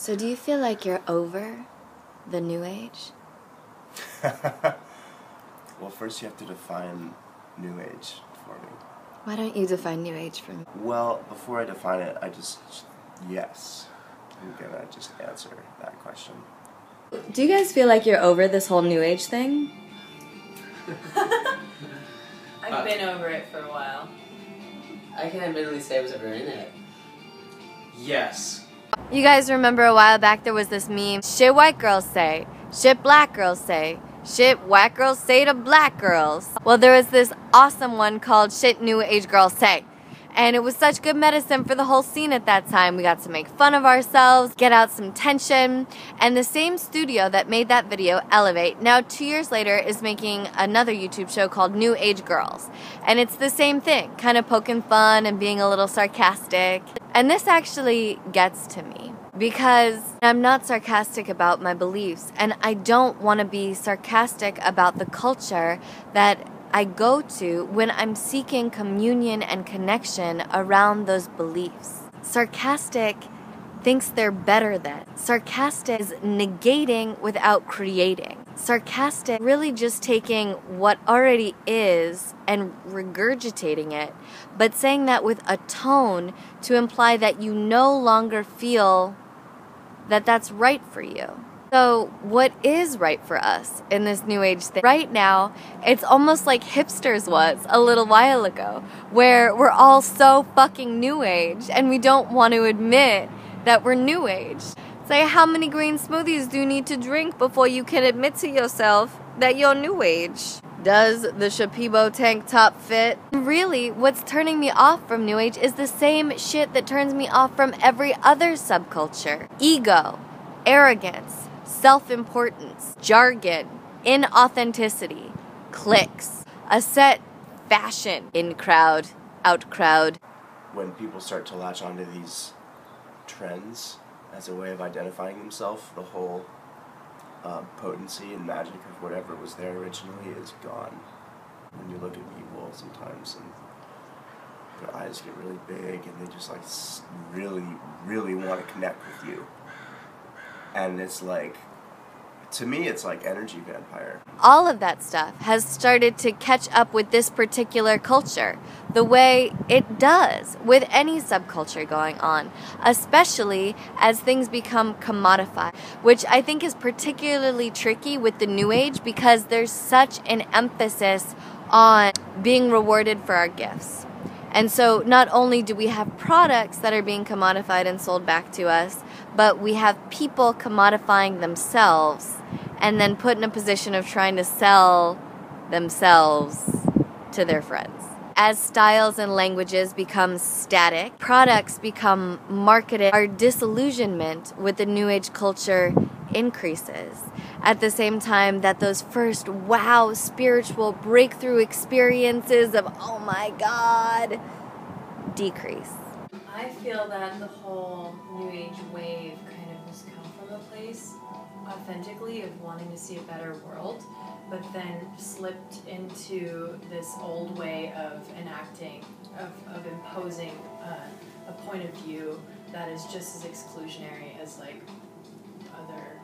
So do you feel like you're over the New Age? Well, first you have to define New Age for me. Why don't you define New Age for me? Well, before I define it, yes, I'm gonna just answer that question. Do you guys feel like you're over this whole New Age thing? I've been over it for a while. I can admittedly say I was ever in it. Yes. You guys remember a while back there was this meme, shit white girls say, shit black girls say, shit white girls say to black girls. Well, there was this awesome one called shit New Age girls say. And it was such good medicine for the whole scene at that time. We got to make fun of ourselves, get out some tension. And the same studio that made that video, Elevate, now 2 years later is making another YouTube show called New Age Girls. And it's the same thing, kind of poking fun and being a little sarcastic. And this actually gets to me because I'm not sarcastic about my beliefs. And I don't want to be sarcastic about the culture that I go to when I'm seeking communion and connection around those beliefs. Sarcastic thinks they're better than. Sarcastic is negating without creating. Sarcastic really just taking what already is and regurgitating it, but saying that with a tone to imply that you no longer feel that that's right for you. So what is right for us in this New Age thing? Right now, it's almost like hipsters was a little while ago, where we're all so fucking New Age and we don't want to admit that we're New Age. It's like, how many green smoothies do you need to drink before you can admit to yourself that you're New Age? Does the Shapibo tank top fit? Really, what's turning me off from New Age is the same shit that turns me off from every other subculture. Ego, arrogance, self-importance, jargon, inauthenticity, cliques, a set fashion, in crowd, out crowd. When people start to latch onto these trends as a way of identifying themselves, the whole potency and magic of whatever was there originally is gone. When you look at people sometimes and their eyes get really big and they just like really, really want to connect with you. And it's like, to me, it's like energy vampire. All of that stuff has started to catch up with this particular culture, the way it does with any subculture going on, especially as things become commodified, which I think is particularly tricky with the New Age because there's such an emphasis on being rewarded for our gifts. And so not only do we have products that are being commodified and sold back to us, but we have people commodifying themselves and then put in a position of trying to sell themselves to their friends. As styles and languages become static, products become marketed, our disillusionment with the New Age culture increases. At the same time that those first wow spiritual breakthrough experiences of oh my God decrease. I feel that the whole New Age wave kind of has come from a place authentically of wanting to see a better world, but then slipped into this old way of enacting, of imposing a point of view that is just as exclusionary as like other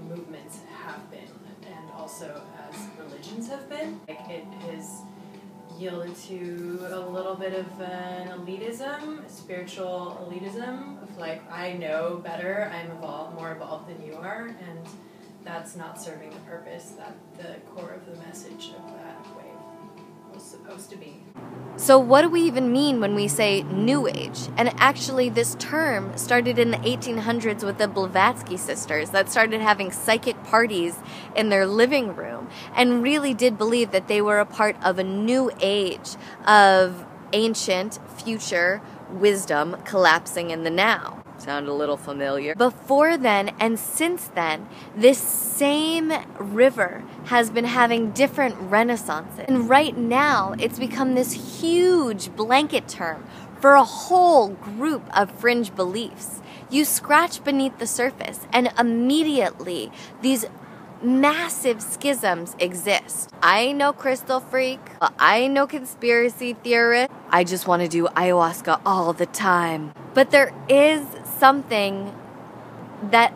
movements have been, and also as religions have been. Like it has yielded to a little bit of an elitism, spiritual elitism, of like, I know better, I'm more evolved than you are, and that's not serving the purpose that the core of the message of that wave was supposed to be. So what do we even mean when we say New Age? And actually this term started in the 1800s with the Blavatsky sisters that started having psychic parties in their living room and really did believe that they were a part of a new age of ancient future wisdom collapsing in the now. Sound a little familiar. Before then and since then, this same river has been having different renaissances. And right now, it's become this huge blanket term for a whole group of fringe beliefs. You scratch beneath the surface and immediately these massive schisms exist. I ain't no crystal freak. I ain't no conspiracy theorist. I just want to do ayahuasca all the time. But there is something that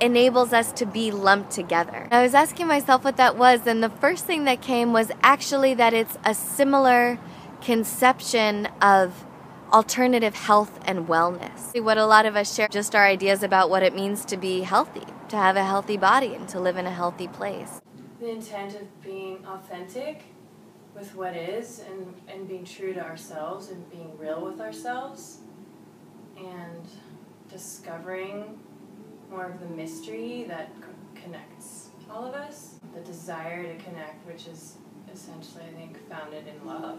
enables us to be lumped together. I was asking myself what that was, and the first thing that came was actually that it's a similar conception of alternative health and wellness. What a lot of us share, just our ideas about what it means to be healthy, to have a healthy body, and to live in a healthy place. The intent of being authentic with what is, and being true to ourselves, and being real with ourselves, and discovering more of the mystery that connects all of us. The desire to connect, which is essentially, I think, founded in love.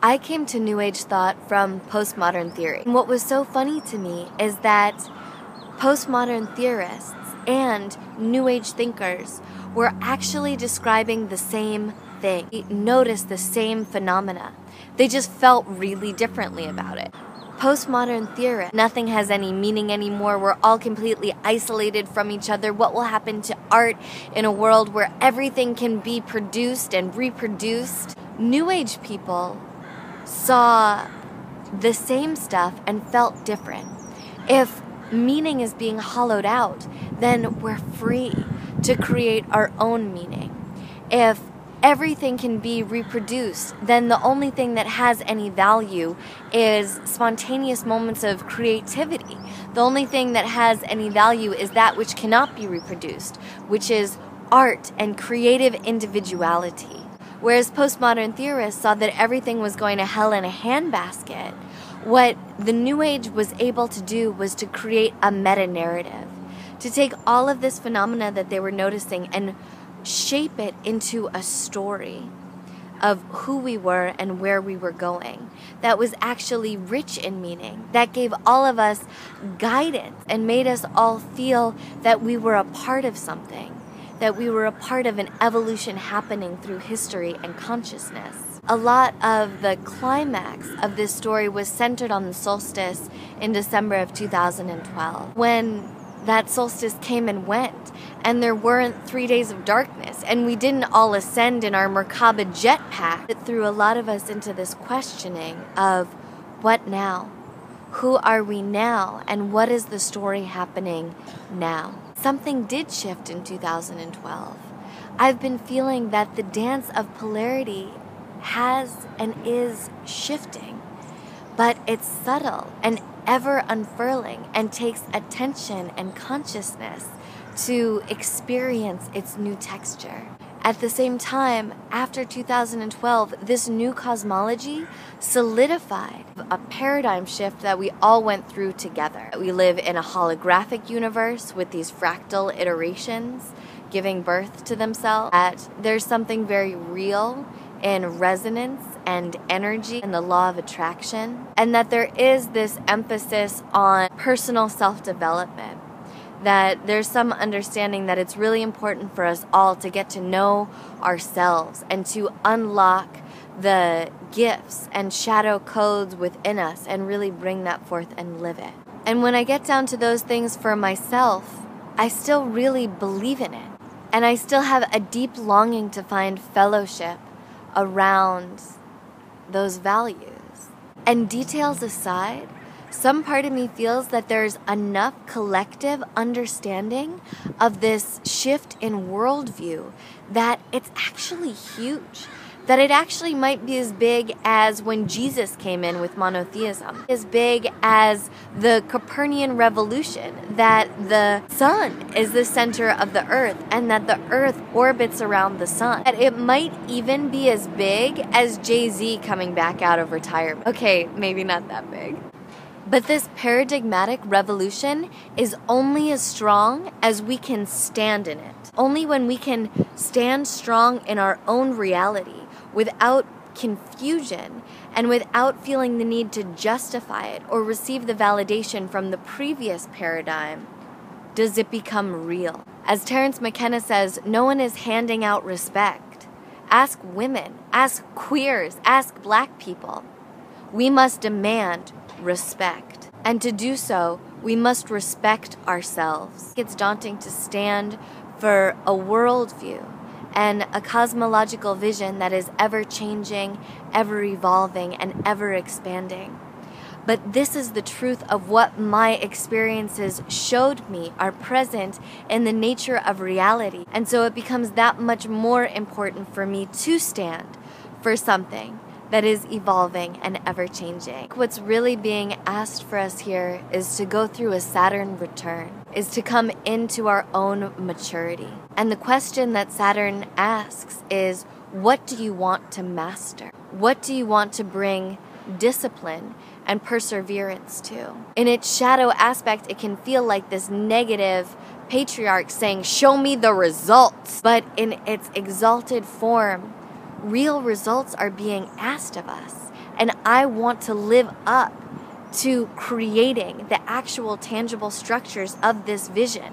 I came to New Age thought from postmodern theory. And what was so funny to me is that postmodern theorists and New Age thinkers were actually describing the same thing. They noticed the same phenomena. They just felt really differently about it. Postmodern theorists, nothing has any meaning anymore. We're all completely isolated from each other. What will happen to art in a world where everything can be produced and reproduced? New Age people saw the same stuff and felt different. If meaning is being hollowed out, then we're free to create our own meaning. If everything can be reproduced, then the only thing that has any value is spontaneous moments of creativity. The only thing that has any value is that which cannot be reproduced, which is art and creative individuality. Whereas postmodern theorists saw that everything was going to hell in a handbasket, what the New Age was able to do was to create a meta-narrative, to take all of this phenomena that they were noticing and shape it into a story of who we were and where we were going that was actually rich in meaning, that gave all of us guidance and made us all feel that we were a part of something, that we were a part of an evolution happening through history and consciousness. A lot of the climax of this story was centered on the solstice in December of 2012, when that solstice came and went, and there weren't 3 days of darkness, and we didn't all ascend in our Merkaba jetpack. It threw a lot of us into this questioning of what now? Who are we now? And what is the story happening now? Something did shift in 2012. I've been feeling that the dance of polarity has and is shifting, but it's subtle and ever unfurling and takes attention and consciousness to experience its new texture. At the same time, after 2012, this new cosmology solidified a paradigm shift that we all went through together. We live in a holographic universe with these fractal iterations giving birth to themselves. That there's something very real in resonance and energy and the law of attraction, and that there is this emphasis on personal self-development, that there's some understanding that it's really important for us all to get to know ourselves and to unlock the gifts and shadow codes within us and really bring that forth and live it. And when I get down to those things for myself, I still really believe in it, and I still have a deep longing to find fellowship around those values. And details aside, some part of me feels that there's enough collective understanding of this shift in worldview that it's actually huge. That it actually might be as big as when Jesus came in with monotheism, as big as the Copernican revolution, that the sun is the center of the earth and that the earth orbits around the sun. That it might even be as big as Jay-Z coming back out of retirement. Okay, maybe not that big. But this paradigmatic revolution is only as strong as we can stand in it. Only when we can stand strong in our own reality, without confusion and without feeling the need to justify it or receive the validation from the previous paradigm, does it become real. As Terence McKenna says, no one is handing out respect. Ask women, ask queers, ask black people. We must demand respect. And to do so, we must respect ourselves. It's daunting to stand for a worldview and a cosmological vision that is ever changing, ever evolving, and ever expanding. but this is the truth of what my experiences showed me are present in the nature of reality. And so it becomes that much more important for me to stand for something that is evolving and ever-changing. What's really being asked for us here is to go through a Saturn return, is to come into our own maturity. And the question that Saturn asks is, what do you want to master? What do you want to bring discipline and perseverance to? In its shadow aspect, it can feel like this negative patriarch saying, show me the results. But in its exalted form, real results are being asked of us. And I want to live up to creating the actual tangible structures of this vision.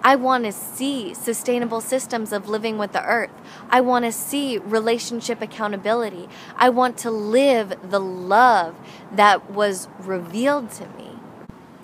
I want to see sustainable systems of living with the earth. I want to see relationship accountability. I want to live the love that was revealed to me.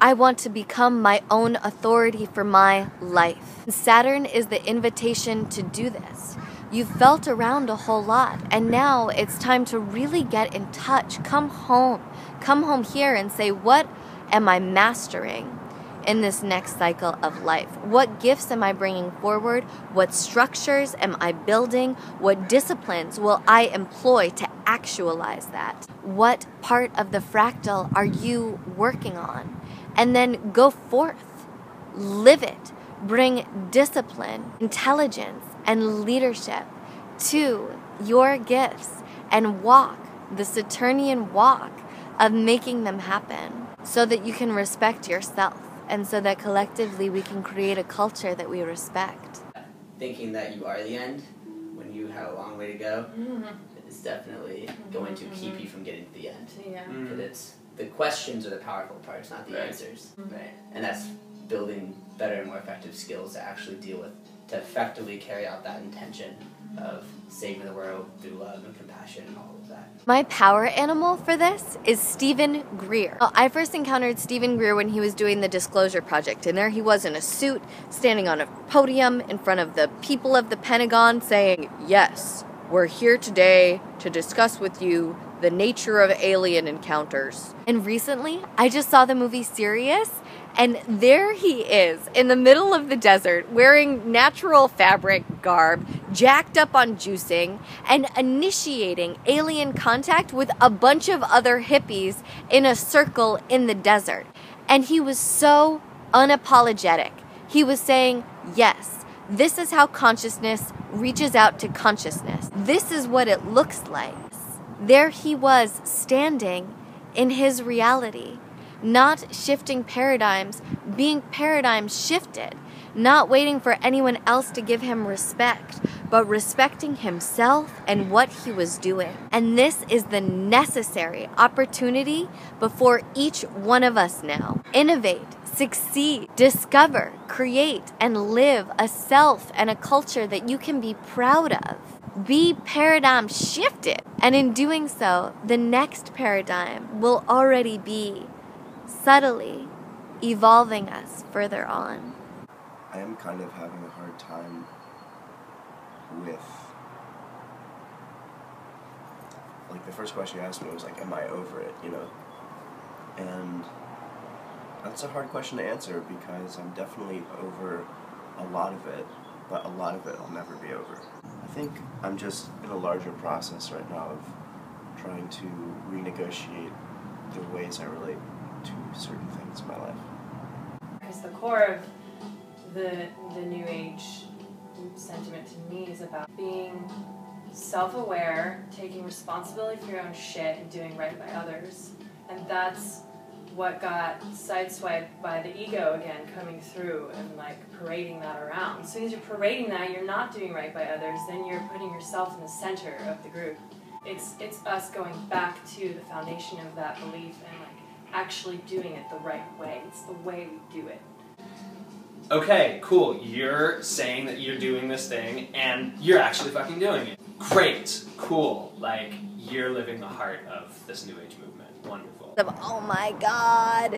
I want to become my own authority for my life. Saturn is the invitation to do this. You've felt around a whole lot, and now it's time to really get in touch. Come home. Come home here and say, what am I mastering in this next cycle of life? What gifts am I bringing forward? What structures am I building? What disciplines will I employ to actualize that? What part of the fractal are you working on? And then go forth, live it, bring discipline, intelligence, and leadership to your gifts and walk the Saturnian walk of making them happen so that you can respect yourself and so that collectively we can create a culture that we respect. Thinking that you are the end when you have a long way to go is definitely going to keep you from getting to the end. Yeah. But it's the questions are the powerful parts, not the answers. Right. And that's building better and more effective skills to actually deal with, to effectively carry out that intention of saving the world through love and compassion and all of that. My power animal for this is Stephen Greer. I first encountered Stephen Greer when he was doing the Disclosure Project, and there he was in a suit, standing on a podium in front of the people of the Pentagon saying, yes, we're here today to discuss with you the nature of alien encounters. And recently, I just saw the movie Sirius, and there he is in the middle of the desert wearing natural fabric garb, jacked up on juicing, and initiating alien contact with a bunch of other hippies in a circle in the desert. And he was so unapologetic. He was saying, yes, this is how consciousness reaches out to consciousness. This is what it looks like. There he was standing in his reality, not shifting paradigms, being paradigm shifted, not waiting for anyone else to give him respect, but respecting himself and what he was doing. And this is the necessary opportunity before each one of us now. Innovate, succeed, discover, create, and live a self and a culture that you can be proud of. Be paradigm shifted. And in doing so, the next paradigm will already be subtly evolving us further on. I am kind of having a hard time with, like, the first question you asked me was like, am I over it, you know? And that's a hard question to answer because I'm definitely over a lot of it, but a lot of it I'll never be over. I think I'm just in a larger process right now of trying to renegotiate the ways I relate to certain things in my life. Because the core of the New Age sentiment to me is about being self-aware, taking responsibility for your own shit, and doing right by others. And that's what got sideswiped by the ego again, coming through and like parading that around. As soon as you're parading that, you're not doing right by others, then you're putting yourself in the center of the group. It's us going back to the foundation of that belief and like actually doing it the right way. It's the way we do it. Okay, cool. You're saying that you're doing this thing, and you're actually fucking doing it. Great. Cool. Like, you're living the heart of this New Age movement. Wonderful. Oh my God.